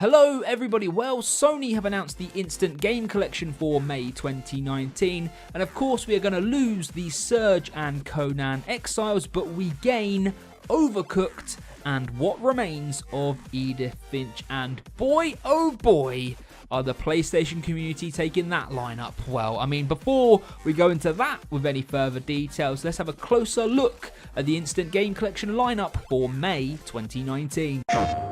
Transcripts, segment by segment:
Hello everybody, well Sony have announced the Instant Game Collection for May 2019 and of course we are going to lose the Surge and Conan Exiles, but we gain Overcooked and what remains of Edith Finch, and boy oh boy are the PlayStation community taking that lineup well. I mean, before we go into that with any further details, let's have a closer look at the Instant Game Collection lineup for May 2019.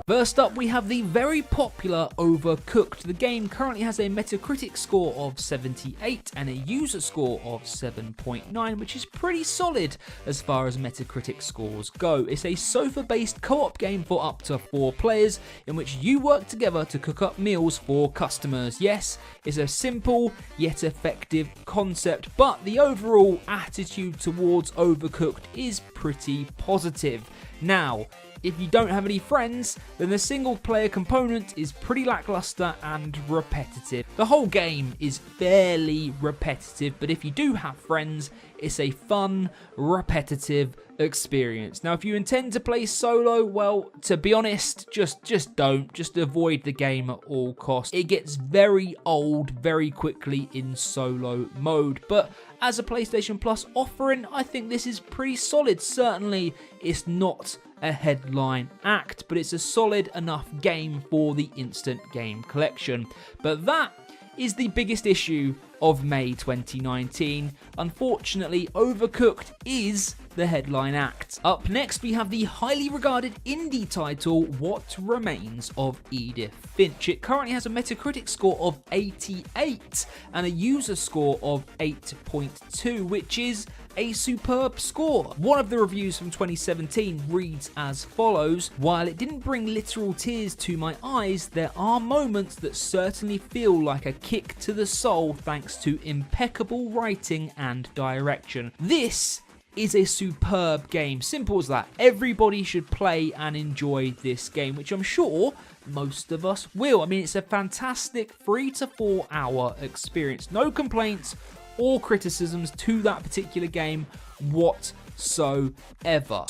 First up, we have the very popular Overcooked. The game currently has a Metacritic score of 78 and a user score of 7.9, which is pretty solid as far as Metacritic scores go. It's a sofa-based co-op game for up to 4 players in which you work together to cook up meals for customers. Yes, it's a simple yet effective concept, but the overall attitude towards Overcooked is pretty positive. Now, if you don't have any friends, then the single player component is pretty lackluster and repetitive. The whole game is fairly repetitive, but if you do have friends, it's a fun, repetitive experience. Now, if you intend to play solo, well, to be honest, just don't. Just avoid the game at all costs. It gets very old very quickly in solo mode, but as a PlayStation Plus offering, I think this is pretty solid. Certainly, it's not a headline act, but it's a solid enough game for the Instant Game Collection. But that is the biggest issue of May 2019. Unfortunately, Overcooked is the headline act. Up next, we have the highly regarded indie title, What Remains of Edith Finch. It currently has a Metacritic score of 88 and a user score of 8.2, which is a superb score. One of the reviews from 2017 reads as follows: "While it didn't bring literal tears to my eyes, there are moments that certainly feel like a kick to the soul thanks to impeccable writing and direction." This is a superb game. Simple as that. Everybody should play and enjoy this game, which I'm sure most of us will. I mean, it's a fantastic 3 to 4 hour experience. No complaints or criticisms to that particular game whatsoever.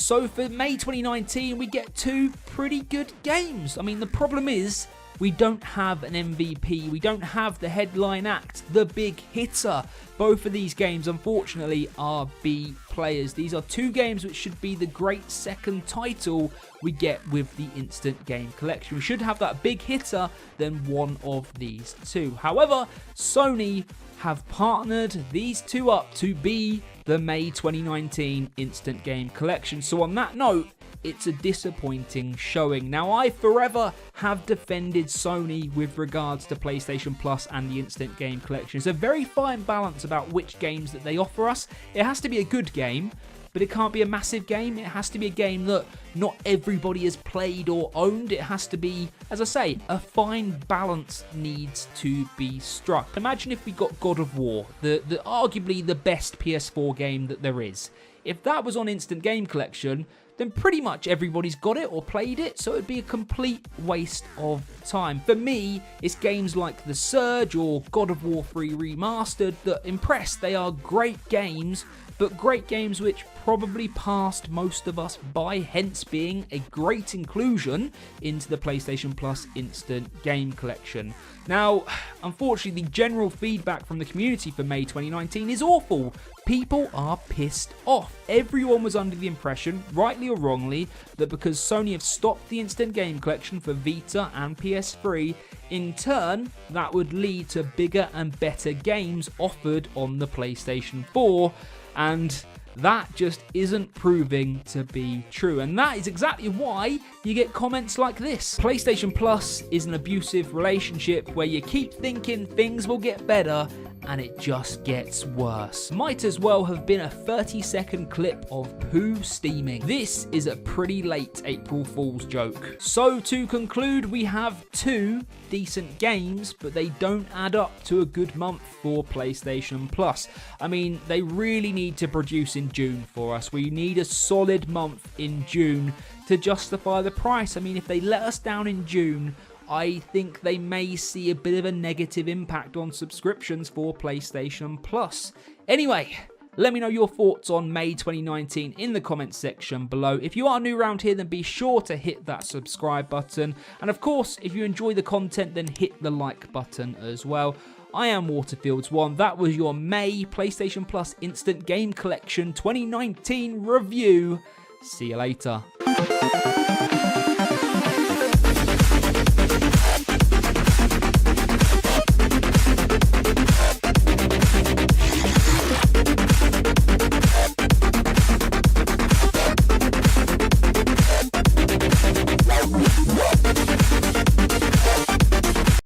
So for May 2019, we get 2 pretty good games. I mean, the problem is we don't have an MVP. We don't have the headline act, the big hitter. Both of these games, unfortunately, are B players. These are 2 games which should be the great second title we get with the Instant Game Collection. We should have that big hitter than one of these 2. However, Sony have partnered these 2 up to be the May 2019 Instant Game Collection. So on that note, it's a disappointing showing. Now, I forever have defended Sony with regards to PlayStation Plus and the Instant Game Collection. It's a very fine balance about which games that they offer us. It has to be a good game, but it can't be a massive game. It has to be a game that not everybody has played or owned. It has to be, as I say, a fine balance needs to be struck. Imagine if we got God of War, the arguably the best PS4 game that there is. If that was on Instant Game Collection, then pretty much everybody's got it or played it, so it'd be a complete waste of time. For me, it's games like The Surge or God of War 3 Remastered that impress. They are great games, but great games which probably passed most of us by, hence being a great inclusion into the PlayStation Plus Instant Game Collection. Now, unfortunately, the general feedback from the community for May 2019 is awful. People are pissed off. Everyone was under the impression, rightly or wrongly, that because Sony have stopped the Instant Game Collection for Vita and PS3, in turn, that would lead to bigger and better games offered on the PlayStation 4, and that just isn't proving to be true. And that is exactly why you get comments like this. PlayStation Plus is an abusive relationship where you keep thinking things will get better and it just gets worse. Might as well have been a 30-second clip of poo steaming. This is a pretty late April Fool's joke. So to conclude, we have 2 decent games, but they don't add up to a good month for PlayStation Plus. I mean, they really need to produce in June for us. We need a solid month in June to justify the price. I mean, if they let us down in June, I think they may see a bit of a negative impact on subscriptions for PlayStation Plus. Anyway, Let me know your thoughts on May 2019 in the comments section below. If you are new around here, then be sure to hit that subscribe button. And of course, if you enjoy the content, then hit the like button as well. I am Waterfields1. That was your May PlayStation Plus Instant Game Collection 2019 review. See you later.